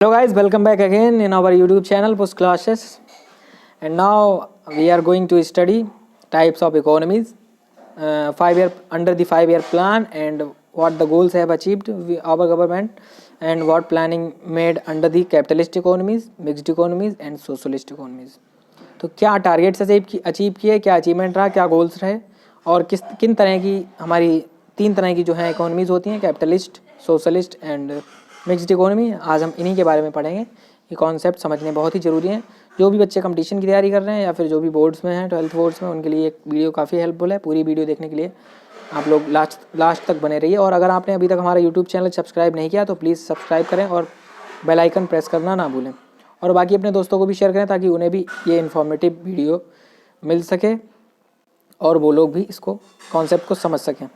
Hello guys, welcome back again in our YouTube channel Push Classes, and now we are going to study types of economies, 5 year under the 5-year plan, and what the goals have achieved our government, and what planning made under the capitalist economies, mixed economies and socialist economies. तो क्या targets achieve किए, क्या achievement रहा, क्या goals रहे, और किन तरह की हमारी 3 तरह की जो है इकोनॉमीज़ होती हैं, capitalist, socialist and mixed economy. आज हम इन्हीं के बारे में पढ़ेंगे। ये कॉन्सेप्ट समझने बहुत ही ज़रूरी हैं। जो भी बच्चे कंपटीशन की तैयारी कर रहे हैं या फिर जो भी बोर्ड्स में हैं, 12th बोर्ड्स में, उनके लिए एक वीडियो काफ़ी हेल्पफुल है। पूरी वीडियो देखने के लिए आप लोग लास्ट तक बने रहिए। और अगर आपने अभी तक हमारा यूट्यूब चैनल सब्सक्राइब नहीं किया तो प्लीज़ सब्सक्राइब करें और बेल आइकन प्रेस करना ना भूलें, और बाकी अपने दोस्तों को भी शेयर करें ताकि उन्हें भी ये इन्फॉर्मेटिव वीडियो मिल सके और वो लोग भी इसको कॉन्सेप्ट को समझ सकें।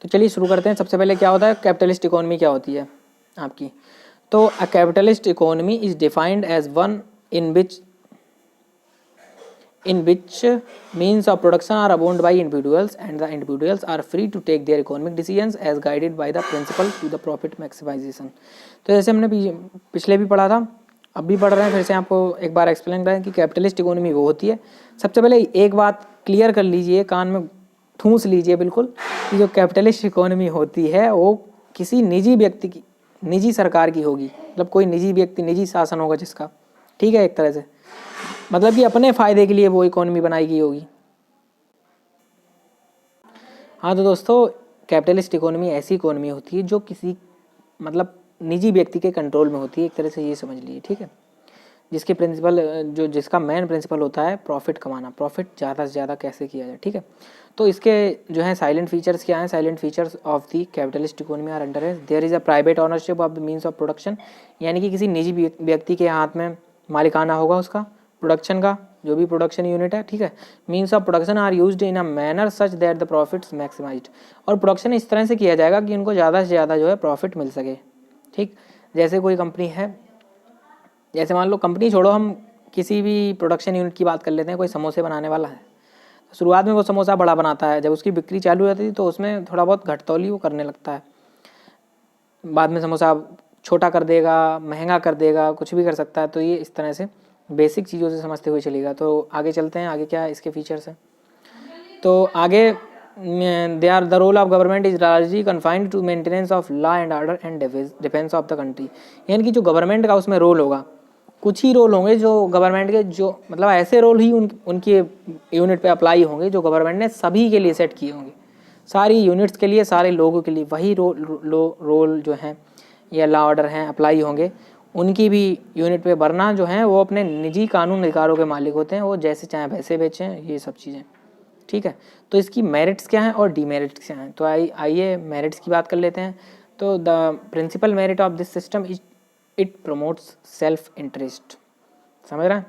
तो चलिए शुरू करते हैं। सबसे पहले क्या होता है, कैपिटलिस्ट इकोनॉमी क्या होती है आपकी। तो a capitalist economy is defined as one in which means of production are owned by individuals and the individuals are free to take their economic decisions as guided by the principle to the profit maximization। तो जैसे हमने पिछले भी पढ़ा था, अब भी पढ़ रहे हैं, फिर से आपको एक बार एक्सप्लेन करें कि कैपिटलिस्ट इकोनॉमी वो होती है। सबसे पहले एक बात क्लियर कर लीजिए, कान में ठूंस लीजिए बिल्कुल, कि जो कैपिटलिस्ट इकोनॉमी होती है वो किसी निजी व्यक्ति की, निजी सरकार की होगी। मतलब कोई निजी व्यक्ति, निजी शासन होगा जिसका, ठीक है, एक तरह से मतलब कि अपने फ़ायदे के लिए वो इकोनॉमी बनाई गई होगी। हाँ तो दोस्तों, कैपिटलिस्ट इकोनॉमी ऐसी इकोनॉमी होती है जो किसी मतलब निजी व्यक्ति के कंट्रोल में होती है, एक तरह से ये समझ लीजिए, ठीक है। जिसके प्रिंसिपल जिसका मेन प्रिंसिपल होता है प्रॉफिट कमाना, प्रॉफिट ज़्यादा से ज़्यादा कैसे किया जाए, ठीक है। तो इसके जो है साइलेंट फीचर्स क्या हैं। Silent features of the capitalist economy are under है there is a private ownership of the means of production, यानी कि किसी निजी व्यक्ति के हाथ में मालिकाना होगा उसका प्रोडक्शन का, जो भी प्रोडक्शन यूनिट है, ठीक है। Means of production are used in a manner such that the profits maximized, और प्रोडक्शन इस तरह से किया जाएगा कि उनको ज़्यादा से ज़्यादा जो है प्रॉफिट मिल सके, ठीक। जैसे कोई कंपनी है, जैसे मान लो, कंपनी छोड़ो, हम किसी भी प्रोडक्शन यूनिट की बात कर लेते हैं। कोई समोसे बनाने वाला है, तो शुरुआत में वो समोसा बड़ा बनाता है, जब उसकी बिक्री चालू हो जाती है तो उसमें थोड़ा बहुत घटतौली वो करने लगता है। बाद में समोसा छोटा कर देगा, महंगा कर देगा, कुछ भी कर सकता है। तो ये इस तरह से बेसिक चीज़ों से समझते हुए चलेगा। तो आगे चलते हैं, आगे क्या है इसके फीचर्स हैं। तो आगे they are the role of government is largely confined to maintenance of law and order and defence of the country, यानी कि जो गवर्नमेंट का उसमें रोल होगा, कुछ ही रोल होंगे जो गवर्नमेंट के, जो मतलब ऐसे रोल ही उनके यूनिट पे अप्लाई होंगे जो गवर्नमेंट ने सभी के लिए सेट किए होंगे, सारी यूनिट्स के लिए, सारे लोगों के लिए वही रोल जो हैं या लॉ ऑर्डर हैं अप्लाई होंगे। उनकी भी यूनिट पे वरना जो हैं वो अपने निजी कानून अधिकारों के मालिक होते हैं, वो जैसे चाहे वैसे बेचें, ये सब चीज़ें, ठीक है। तो इसकी मेरिट्स क्या हैं और डीमेरिट्स क्या हैं। तो आइए मेरिट्स की बात कर लेते हैं। तो the principal merit of this system is it promotes self interest, समझ रहे हैं,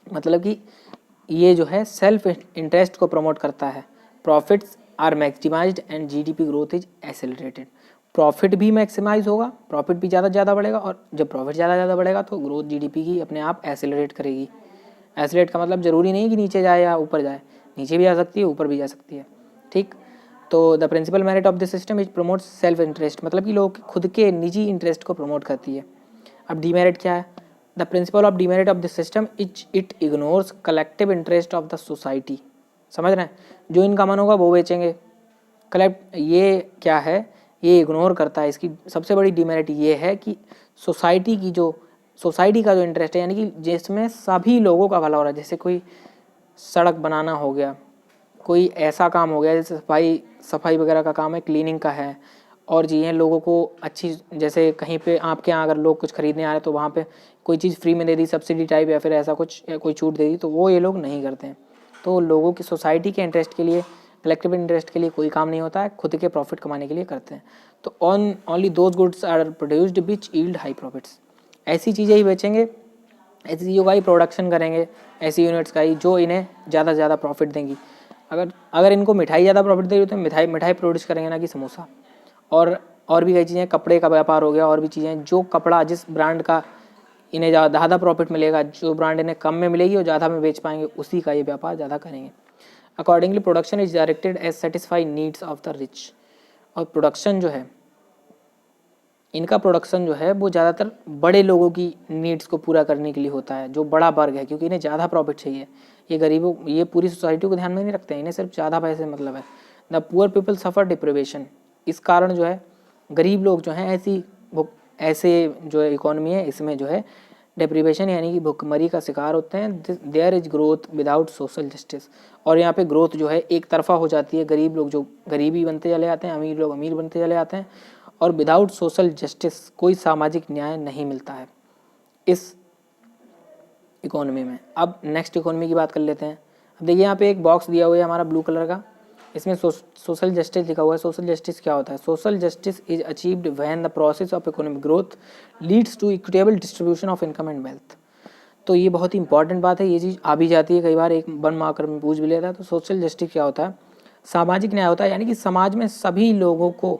मतलब कि ये जो है सेल्फ इंटरेस्ट को प्रमोट करता है। Profits are maximized and GDP growth is accelerated, profit भी मैक्सिमाइज होगा, प्रॉफिट भी ज़्यादा से ज़्यादा बढ़ेगा, और जब प्रॉफिट ज़्यादा ज़्यादा बढ़ेगा तो ग्रोथ जीडीपी की अपने आप एक्सेलरेट करेगी। एक्सेलरेट का मतलब ज़रूरी नहीं कि नीचे जाए या ऊपर जाए, नीचे भी जा सकती है, ऊपर भी जा सकती है, ठीक। तो the principal merit of this system is promotes self interest, मतलब कि लोग खुद के निजी इंटरेस्ट को प्रमोट करती है। अब डीमेरिट क्या है। The principle of demerit of this system it ignores collective interest of the society, समझ रहे हैं, जो इनका मन होगा वो बेचेंगे। कलेक्ट ये क्या है, ये इग्नोर करता है। इसकी सबसे बड़ी डीमेरिट ये है कि सोसाइटी का जो इंटरेस्ट है, यानी कि जिसमें सभी लोगों का भला हो रहा है, जैसे कोई सड़क बनाना हो गया, कोई ऐसा काम हो गया, जैसे सफाई वगैरह का काम है, क्लीनिंग का है, और चीज़ें लोगों को अच्छी, जैसे कहीं पे आपके यहाँ अगर लोग कुछ खरीदने आ रहे हैं तो वहाँ पे कोई चीज़ फ्री में दे दी, सब्सिडी टाइप, या फिर ऐसा कुछ कोई छूट दे दी, तो वो ये लोग नहीं करते हैं। तो लोगों की सोसाइटी के इंटरेस्ट के लिए, कलेक्टिव इंटरेस्ट के लिए कोई काम नहीं होता है, खुद के प्रॉफिट कमाने के लिए करते हैं। तो only those goods are produced which yield high profits, ऐसी चीज़ें ही बेचेंगे, ऐसी चीज़ों का ही प्रोडक्शन करेंगे, ऐसी यूनिट्स का ही जो इन्हें ज़्यादा से ज़्यादा प्रॉफिट देंगी। अगर इनको मिठाई ज़्यादा प्रॉफिट देगी तो मिठाई प्रोड्यूस करेंगे, ना कि समोसा। और भी कई चीज़ें, कपड़े का व्यापार हो गया, और भी चीज़ें, जो कपड़ा जिस ब्रांड का इन्हें ज़्यादा प्रॉफिट मिलेगा, जो ब्रांड इन्हें कम में मिलेगी और ज़्यादा में बेच पाएंगे, उसी का ये व्यापार ज़्यादा करेंगे। Accordingly production is directed as satisfy needs of the rich, और प्रोडक्शन जो है इनका प्रोडक्शन जो है वो ज़्यादातर बड़े लोगों की नीड्स को पूरा करने के लिए होता है, जो बड़ा वर्ग है, क्योंकि इन्हें ज़्यादा प्रॉफिट चाहिए। ये गरीबों, ये पूरी सोसाइटी को ध्यान में नहीं रखते हैं, इन्हें सिर्फ ज़्यादा पैसे मतलब है। The poor people suffer deprivation, इस कारण जो है गरीब लोग जो हैं ऐसे जो है इकोनॉमी है इसमें जो है डिप्रिवेशन यानी कि भुखमरी का शिकार होते हैं। There is growth without social justice, और यहाँ पे ग्रोथ जो है एक तरफा हो जाती है, गरीब लोग जो गरीबी बनते चले जाते हैं, अमीर लोग अमीर बनते चले जाते हैं, और विदाउट सोशल जस्टिस कोई सामाजिक न्याय नहीं मिलता है इस इकोनॉमी में। अब नेक्स्ट इकोनॉमी की बात कर लेते हैं। अब देखिए यहाँ पे एक बॉक्स दिया हुआ है हमारा ब्लू कलर का, इसमें सोशल जस्टिस लिखा हुआ है। सोशल जस्टिस क्या होता है? Social justice is achieved when the process of economic growth leads to equitable distribution of income and wealth. तो ये बहुत ही इंपॉर्टेंट बात है, ये चीज़ आ भी जाती है कई बार, एक 1 मार्कर में पूछ भी लेता है। तो सोशल जस्टिस क्या होता है? सामाजिक न्याय होता है, यानी कि समाज में सभी लोगों को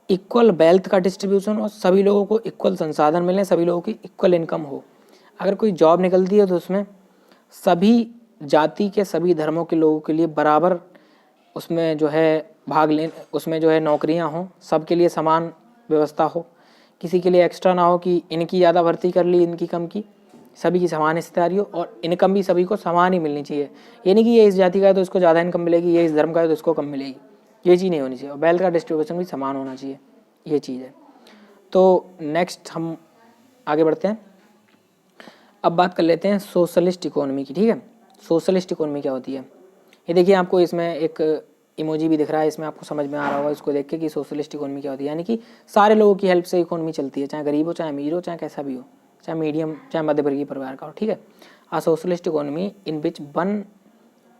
इक्वल वेल्थ का डिस्ट्रीब्यूशन और सभी लोगों को इक्वल संसाधन मिलें, सभी लोगों की इक्वल इनकम हो। अगर कोई जॉब निकलती है तो उसमें सभी जाति के सभी धर्मों के लोगों के लिए बराबर उसमें जो है भाग लें, उसमें जो है नौकरियां हों, सबके लिए समान व्यवस्था हो, किसी के लिए एक्स्ट्रा ना हो कि इनकी ज़्यादा भर्ती कर ली इनकी कम की, सभी की समान हिस्सेदारी हो, और इनकम भी सभी को समान ही मिलनी चाहिए। ये नहीं कि ये इस जाति का है तो इसको ज़्यादा इनकम मिलेगी, ये इस धर्म का है तो इसको कम मिलेगी, ये चीज़ नहीं होनी चाहिए। और वेल्थ का डिस्ट्रीब्यूशन भी समान होना चाहिए, ये चीज़ है। तो नेक्स्ट हम आगे बढ़ते हैं। अब बात कर लेते हैं सोशलिस्ट इकोनॉमी की, ठीक है। सोशलिस्ट इकोनॉमी क्या होती है? ये देखिए आपको इसमें एक इमोजी भी दिख रहा है, इसमें आपको समझ में आ रहा होगा इसको देख के कि सोशलिस्ट इकोनॉमी क्या होती है। यानी कि सारे लोगों की हेल्प से इकोनॉमी चलती है, चाहे गरीब हो, चाहे अमीर हो, चाहे कैसा भी हो, चाहे मीडियम, चाहे मध्यवर्गीय परिवार का हो, ठीक है। A socialist economy in which one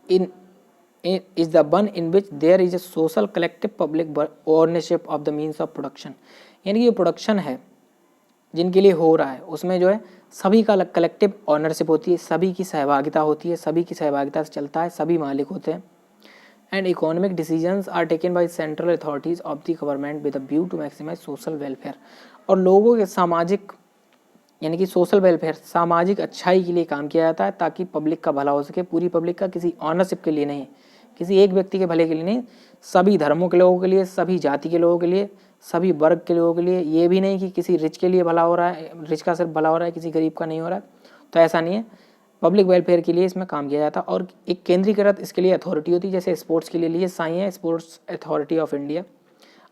in is the one in which there is a social collective public ownership of the means of production। यानी कि ये प्रोडक्शन है जिनके लिए हो रहा है उसमें जो है सभी का कलेक्टिव ऑनरशिप होती है, सभी की सहभागिता होती है, सभी की सहभागिता से चलता है, सभी मालिक होते हैं। And economic decisions are taken by central authorities of the government with a view to maximize social welfare. और लोगों के सामाजिक यानी कि सोशल वेलफेयर, सामाजिक अच्छाई के लिए काम किया जाता है ताकि पब्लिक का भला हो सके, पूरी पब्लिक का, किसी ऑनरशिप के लिए नहीं, किसी एक व्यक्ति के भले के लिए नहीं, सभी धर्मों के लोगों के लिए, सभी जाति के लोगों के लिए, सभी वर्ग के लोगों के लिए। ये भी नहीं कि किसी रिच के लिए भला हो रहा है, रिच का सिर्फ भला हो रहा है, किसी गरीब का नहीं हो रहा है, तो ऐसा नहीं है। पब्लिक वेलफेयर के लिए इसमें काम किया जाता है। और एक केंद्रीकृत इसके लिए अथॉरिटी होती है, जैसे स्पोर्ट्स के लिए साई है स्पोर्ट्स अथॉरिटी ऑफ इंडिया,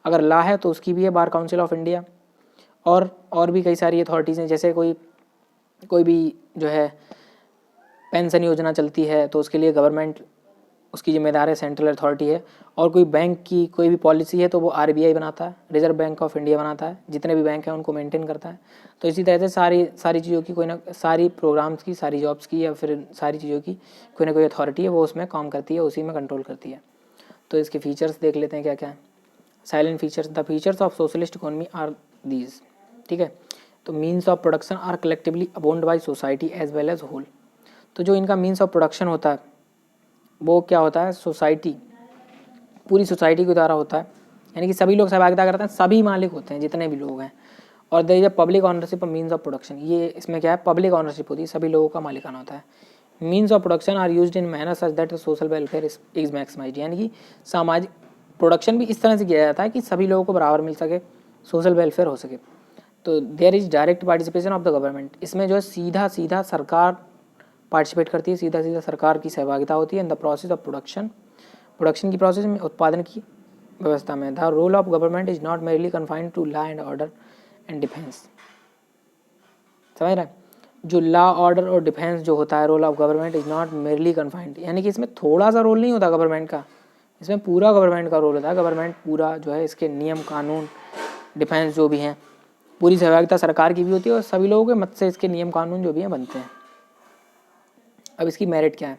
अगर ला है तो उसकी भी है बार काउंसिल ऑफ इंडिया, और भी कई सारी अथॉरिटीज़ हैं। जैसे कोई भी जो है पेंशन योजना चलती है तो उसके लिए गवर्नमेंट उसकी जिम्मेदार है, सेंट्रल अथॉरिटी है। और कोई बैंक की कोई भी पॉलिसी है तो वो RBI बनाता है, रिजर्व बैंक ऑफ इंडिया बनाता है, जितने भी बैंक हैं उनको मेंटेन करता है। तो इसी तरह से सारी चीज़ों की कोई ना सारी प्रोग्राम्स की, सारी जॉब्स की, या फिर सारी चीज़ों की कोई ना कोई अथॉरिटी है, वो उसमें काम करती है, उसी में कंट्रोल करती है। तो इसके फीचर्स देख लेते हैं क्या क्या है। Silent features, the features of socialist economy are these, ठीक है। तो means of production are collectively owned by society as well as whole. तो जो इनका मीन्स ऑफ प्रोडक्शन होता है वो क्या होता है? सोसाइटी, पूरी सोसाइटी के द्वारा होता है, यानी कि सभी लोग सहभागिता करते हैं, सभी मालिक होते हैं जितने भी लोग हैं। और there is a public ownership of means of production, ये इसमें क्या है? पब्लिक ऑनरशिप होती है, सभी लोगों का मालिकाना होता है। Means of production are used in manner such that social welfare is maximized, यानी कि सामाजिक प्रोडक्शन भी इस तरह से किया जाता है कि सभी लोगों को बराबर मिल सके, सोशल वेलफेयर हो सके। तो there is direct participation of the government, इसमें जो है सीधा सरकार पार्टिसिपेट करती है, सीधा सरकार की सहभागिता होती है in the process of production की प्रोसेस में, उत्पादन की व्यवस्था में। The role of government is not merely confined to law and order and defence. समझ रहे हैं? जो लॉ ऑर्डर और डिफेंस जो होता है, role of government is not merely confined, यानी कि इसमें थोड़ा सा रोल नहीं होता गवर्नमेंट का, इसमें पूरा गवर्नमेंट का रोल होता है। गवर्नमेंट पूरा जो है इसके नियम कानून डिफेंस जो भी हैं, पूरी सहभागिता सरकार की भी होती है, और सभी लोगों के मत से इसके नियम कानून जो भी हैं बनते हैं। अब इसकी मेरिट क्या है?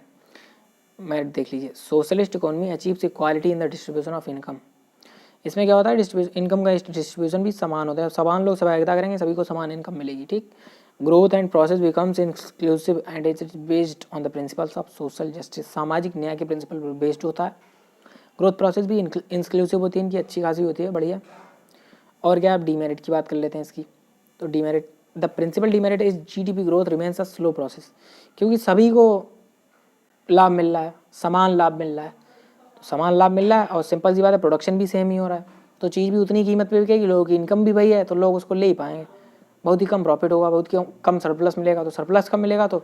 मेरिट देख लीजिए। Socialist economy achieves equality in the distribution of income. इसमें क्या होता है? इनकम का डिस्ट्रीब्यूशन भी समान होता है, समान लोग सहभागिता करेंगे, सभी को समान इनकम मिलेगी, ठीक। Growth and process becomes inclusive and it is based on the principles of social justice, सामाजिक न्याय के प्रिंसिपल पर बेस्ड होता है। ग्रोथ प्रोसेस भी इंक्लूसिव होती है, इनकी अच्छी खासी होती है, बढ़िया। और क्या, आप डीमेरिट की बात कर लेते हैं इसकी। तो demerit, the principal demerit is GDP growth remains a slow process, क्योंकि सभी को लाभ मिल रहा है, समान लाभ मिल रहा है, तो समान लाभ मिल रहा है, और सिंपल सी बात है प्रोडक्शन भी सेम ही हो रहा है, तो चीज़ भी उतनी कीमत पे बिकेगी, लोगों की इनकम भी वही है, तो लोग उसको ले ही पाएंगे। बहुत ही कम प्रॉफिट होगा, बहुत कम सरप्लस मिलेगा, तो सरप्लस कम मिलेगा तो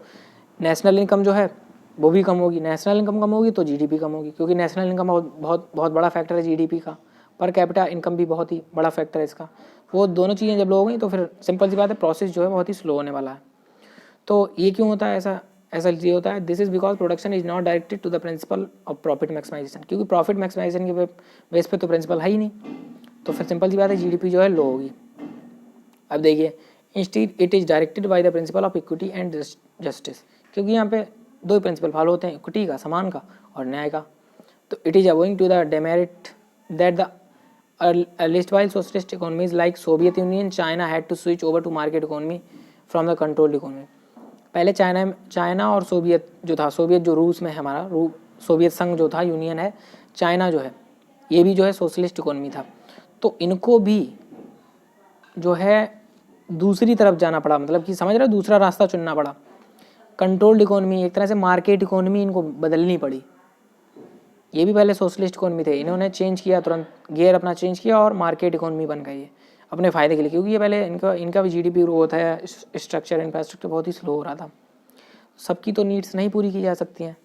नेशनल इनकम जो है वो भी कम होगी। नेशनल इनकम कम होगी तो जीडीपी कम होगी, क्योंकि नेशनल इनकम बहुत बड़ा फैक्टर है जीडीपी का। पर कैपिटा इनकम भी बहुत ही बड़ा फैक्टर है इसका। वो दोनों चीज़ें जब लोग होंगी तो फिर सिंपल सी बात है, प्रोसेस जो है बहुत ही स्लो होने वाला है। तो ये क्यों होता है ऐसा ये होता है, this is because production is not directed to the principle of profit maximisation, क्योंकि प्रॉफिट मैक्सिमाइजेशन के बेस पे तो प्रिंसिपल है ही नहीं, तो फिर सिंपल सी बात है जीडीपी जो है लो होगी। अब देखिए, instead it is directed by the principle of equity and justice, क्योंकि यहाँ पे दो ही प्रिंसिपल फॉलो होते हैं, इक्विटी का, समान का, और न्याय का। तो it is owing to the demerit that the erstwhile socialist economies like Soviet Union, China had to switch over to market economy from the controlled economy। पहले चाइना और सोवियत जो था, सोवियत जो रूस में है हमारा, सोवियत संघ जो था, यूनियन है, चाइना जो है, ये भी जो है सोशलिस्ट इकोनॉमी था। तो इनको भी जो है दूसरी तरफ जाना पड़ा, मतलब कि समझ रहे हो, दूसरा रास्ता चुनना पड़ा। कंट्रोल्ड इकोनॉमी, एक तरह से मार्केट इकोनॉमी इनको बदलनी पड़ी। ये भी पहले सोशलिस्ट इकोनॉमी थे, इन्होंने चेंज किया, तुरंत गियर अपना चेंज किया और मार्केट इकोनॉमी बन गई है अपने फ़ायदे के लिए, क्योंकि ये पहले इनका भी जीडीपी ग्रोथ है, स्ट्रक्चर इंफ्रास्ट्रक्चर बहुत ही स्लो हो रहा था। सबकी तो नीड्स नहीं पूरी की जा सकती हैं।